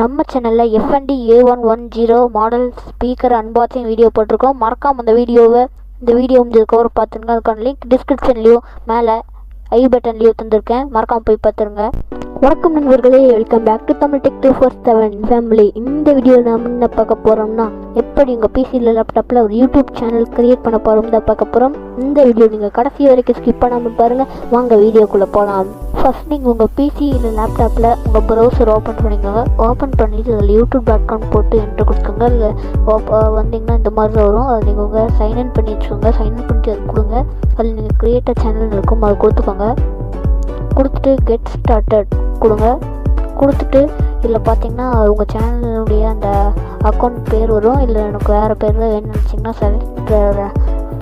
நம்ம சேனலில் F&D A110 model speaker unboxing video போட்டிருக்கோம். மறக்காம அந்த வீடியோ முடிஞ்சதுக்கப்புறம் பார்த்துருங்க. அதுக்கான லிங்க் டிஸ்கிரிப்ஷன்லேயும் மேலே ஐ பட்டன்லேயும் தந்திருக்கேன். மறக்காமல் போய் பார்த்துருங்க. வணக்கம் நண்பர்களே, welcome back to Tamil tech 247 family. இந்த வீடியோவில் நாம் என்ன பார்க்க போகிறோம்னா, எப்படி உங்கள் பிசியில் லேப்டாப்பில் ஒரு யூடியூப் சேனல் கிரியேட் பண்ண போகிறோம் தான் பார்க்க போகிறோம். இந்த வீடியோ நீங்கள் கடைசி வரைக்கும் ஸ்கிப் பண்ணாமல் பாருங்கள். வாங்க வீடியோக்குள்ளே போகலாம். ஃபர்ஸ்ட் நீங்கள் உங்கள் பிசி இல்லை லேப்டாப்பில் உங்கள் ப்ரௌசர் ஓப்பன் பண்ணிக்கோங்க. ஓப்பன் பண்ணிவிட்டு அதில் youtube.com போட்டு என்ட்ரு கொடுத்துக்கோங்க. அதில் வந்தீங்கன்னா இந்த மாதிரி தான் வரும். அதை நீங்கள் உங்கள் சைன்இன் பண்ணி வச்சுக்கோங்க. சைன்இன் பண்ணிட்டு அது கொடுங்க. அதில் நீங்கள் கிரியேட் சேனல் இருக்கும், அதை கொடுத்துக்கோங்க. கொடுத்துட்டு கெட் ஸ்டார்டட் கொடுங்க. கொடுத்துட்டு இதில் பார்த்தீங்கன்னா உங்கள் சேனலுடைய அந்த அக்கௌண்ட் பேர் வரும். இல்லை எனக்கு வேறு பேர் தான் வேணும்னு நினச்சிங்கன்னா செலக்ட்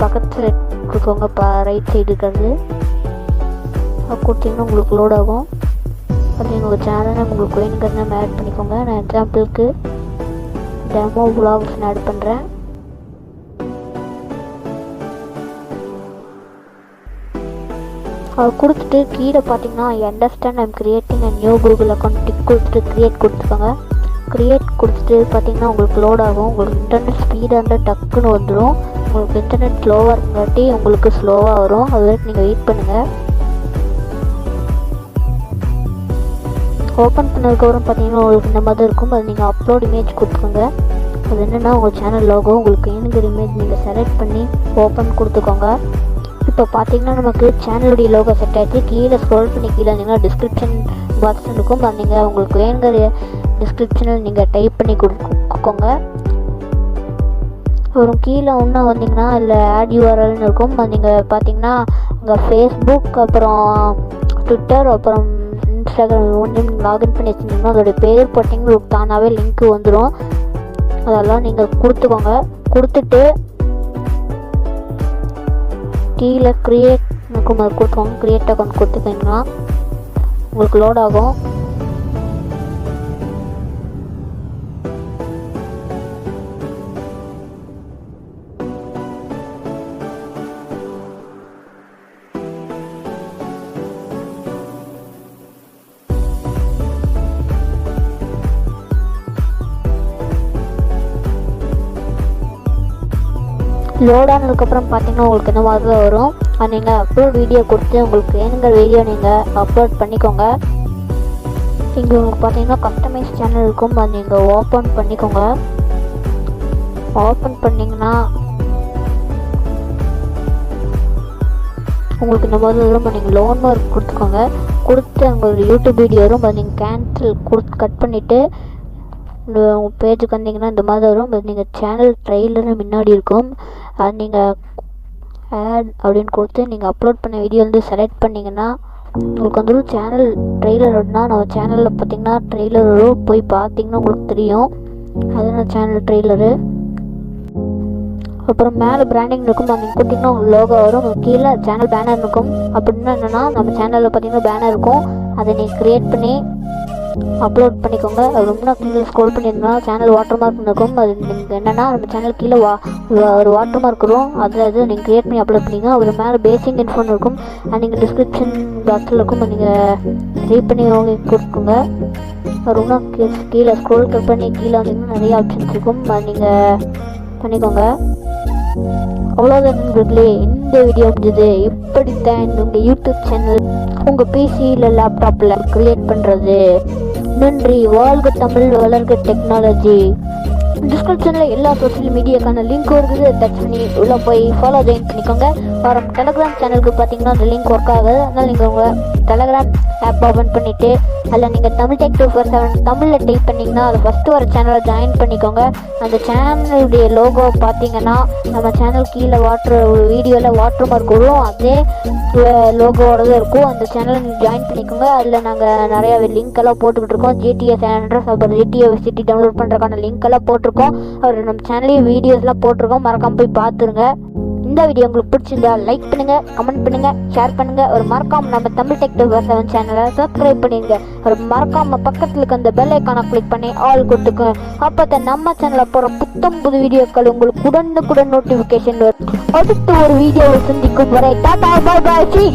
பக்கத்தில் கொடுக்கோங்க. ரைட் சைடு இருக்கிறது கொடுத்தீங்கன்னா உங்களுக்கு லோட் ஆகும். அது உங்கள் சேனலை உங்களுக்கு வேணுங்கிறத ஆட் பண்ணிக்கோங்க. நான் எக்ஸாம்பிளுக்கு டெமோ vlogs ஆட் பண்ணுறேன். அது கொடுத்துட்டு கீழே பார்த்தீங்கன்னா understand I'm creating a new Google account tick கொடுத்துட்டு க்ரியேட் கொடுத்துக்கோங்க. க்ரியேட் கொடுத்துட்டு பார்த்தீங்கன்னா உங்களுக்கு லோட் ஆகும். உங்களுக்கு இன்டர்நெட் ஸ்பீடாக இருந்தால் டக்குன்னு வந்துடும். உங்களுக்கு இன்டர்நெட் ஸ்லோவாக இருக்கங்காட்டி உங்களுக்கு ஸ்லோவாக வரும். அது வரைக்கும் நீங்கள் வெயிட் பண்ணுங்கள். ஓப்பன் பண்ணதுக்கப்புறம் பார்த்தீங்கன்னா உங்களுக்கு இந்த மாதிரி இருக்கும். அது நீங்கள் அப்லோட் இமேஜ் கொடுத்துக்கோங்க. அது என்னென்னா உங்கள் சேனல் லோகோ உங்களுக்கு வேணுங்கிற இமேஜ் நீங்கள் செலக்ட் பண்ணி ஓப்பன் கொடுத்துக்கோங்க. இப்போ பார்த்தீங்கன்னா நமக்கு சேனலுடைய லோகோ செட் ஆகிடுச்சு. கீழே ஸ்க்ரோல் பண்ணி கீழே வந்தீங்கன்னா டிஸ்கிரிப்ஷன் பாக்ஸ் இருக்கும். அது நீங்கள் உங்களுக்கு வேணுங்கிற டிஸ்கிரிப்ஷனில் நீங்கள் டைப் பண்ணி கொடுக்கோங்க. அப்புறம் கீழே இன்னும் வந்தீங்கன்னா இல்லை ஆட் யூஆர்எல்னு இருக்கும். அது நீங்கள் பார்த்தீங்கன்னா உங்கள் ஃபேஸ்புக் அப்புறம் ட்விட்டர் அப்புறம் இன்ஸ்டாகிராம் ஒன்று லாகின் பண்ணி வச்சுருந்தீங்கன்னா அதோடைய பேர் போட்டிங்கன்னா உங்களுக்கு தானாகவே லிங்க்கு வந்துடும். அதெல்லாம் நீங்கள் கொடுத்துக்கோங்க. கொடுத்துட்டு கீழே க்ரியேட் இருக்கும், அது கொடுத்துக்கோங்க. க்ரியேட் அக்கௌண்ட் கொடுத்துக்கிங்கன்னா உங்களுக்கு லோட் ஆகும். லோட் ஆனதுக்கப்புறம் பார்த்தீங்கன்னா உங்களுக்கு இந்த மாதிரி தான் வரும். அது நீங்கள் அப்லோட் வீடியோ கொடுத்து உங்களுக்கு வேணுங்கிற வீடியோ நீங்கள் அப்லோட் பண்ணிக்கோங்க. இங்கே உங்களுக்கு பார்த்தீங்கன்னா கஸ்டமைஸ் சேனல் இருக்கும். அது நீங்கள் ஓப்பன் பண்ணிக்கோங்க. ஓப்பன் பண்ணிங்கன்னா உங்களுக்கு இந்த மாதிரி வரும். நீங்கள் லோன் மார்க் கொடுத்துக்கோங்க. கொடுத்து உங்களோட யூடியூப் வீடியோ வரும். அது நீங்கள் கேன்சல் கொடுத்து கட் பண்ணிவிட்டு உங்கள் பேஜுக்கு வந்தீங்கன்னா இந்த மாதிரி வரும். அது நீங்கள் சேனல் ட்ரெய்லர் முன்னாடி இருக்கும். அது நீங்கள் ஆட் அப்படின்னு கொடுத்து நீங்கள் அப்லோட் பண்ண வீடியோ வந்து செலக்ட் பண்ணிங்கன்னா உங்களுக்கு வந்து சேனல் ட்ரெய்லர் வரும்னா நம்ம சேனலில் பார்த்தீங்கன்னா ட்ரெய்லர் வரும். போய் பார்த்தீங்கன்னா உங்களுக்கு தெரியும். அதுதான் சேனல் ட்ரெய்லரு. அப்புறம் மேலே பிராண்டிங் இருக்கும். அது நீங்கள் கொடுத்தீங்கன்னா உங்களுக்கு லோகோ வரும். கீழே சேனல் பேனர் இருக்கும். அப்படின்னா என்னென்னா நம்ம சேனலில் பார்த்தீங்கன்னா பேனர் இருக்கும். அதை நீங்கள் க்ரியேட் பண்ணி அப்லோட் பண்ணிக்கோங்க. அது ரொம்ப கீழே ஸ்க்ரோல் பண்ணியிருந்தா சேனல் வாட்டர் மார்க் இருக்கும். அது நீங்கள் என்னென்னா நம்ம சேனல் கீழே ஒரு வாட்டர் மார்க் வரும். அது நீங்கள் க்ரியேட் பண்ணி அப்லோட் பண்ணிங்க. அது மேலே பேசிக் இன்ஃபோன் இருக்கும். அது நீங்கள் டிஸ்கிரிப்ஷன் பாக்ஸில் இருக்கும். அது நீங்கள் ரீட் பண்ணி கொடுத்துக்கோங்க. ரொம்ப கீழே ஸ்க்ரோல் பண்ணி கீழே வந்தீங்கன்னா நிறைய ஆப்ஷன்ஸ் இருக்கும். அது நீங்கள் பண்ணிக்கோங்க. அவ்வளோதான் நண்பர்களே, இந்த வீடியோ முடிஞ்சது. இப்படித்தான் உங்கள் யூடியூப் சேனல் உங்கள் பிசி இல்லை லேப்டாப்பில் க்ரியேட் பண்ணுறது. நன்றி. வாழ்க தமிழ், வளர்க டெக்னாலஜி. டிஸ்கிரிப்ஷனில் எல்லா சோஷியல் மீடியாக்கான லிங்க் இருக்குது. டச் பண்ணி உள்ளே போய் ஃபாலோ ஜாயின் பண்ணிக்கோங்க. அப்புறம் டெலகிராம் சேனலுக்கு பார்த்தீங்கன்னா அந்த லிங்க் ஒர்க் ஆகுது. அதனால் நீங்கள் உங்கள் டெலகிராம் ஆப் ஓப்பன் பண்ணிவிட்டு அதில் நீங்கள் தமிழ் டெக் 247 தமிழில் டைப் பண்ணிங்கன்னா அது ஃபஸ்ட்டு வர சேனலை ஜாயின் பண்ணிக்கோங்க. அந்த சேனலுடைய லோகோ பார்த்தீங்கன்னா நம்ம சேனல் கீழே வீடியோவில் வாட்டர் மார்க் வரும். அதே லோகோவோட தான் இருக்கும். அந்த சேனலை நீங்கள் ஜாயின் பண்ணிக்கோங்க. அதில் நாங்கள் நிறையா லிங்க் எல்லாம் போட்டுக்கிட்டு இருக்கோம். GTA சேனல்ஸ் அப்புறம் GTA சிட்டி டவுன்லோட் பண்ணுறதுக்கான லிங்க் எல்லாம் போட்டிருக்கோம். அப்புறம் நம்ம சேனல்லையும் வீடியோஸ்லாம் போட்டிருக்கோம். மறக்காமல் போய் பார்த்துருங்க. இந்த வீடியோ உங்களுக்கு பிடிச்சிருந்தா லைக் பண்ணுங்கள், கமெண்ட் பண்ணுங்கள், ஷேர் பண்ணுங்கள். ஒரு மறக்காமல் நம்ம தமிழ் டெக் 247 சேனலை சப்ஸ்கிரைப் பண்ணிடுங்க. ஒரு மறக்காமல் பக்கத்தில் இருக்க அந்த பெல் ஐக்கானை கிளிக் பண்ணி ஆல் கொடுத்துக்கோங்க. அப்போ தான் நம்ம சேனலில் போகிற புது வீடியோக்கள் உங்களுக்கு உடனுக்குடன் நோட்டிஃபிகேஷன் வரும். அடுத்து ஒரு வீடியோவை சந்திக்கும் வரை டாடா பை பை.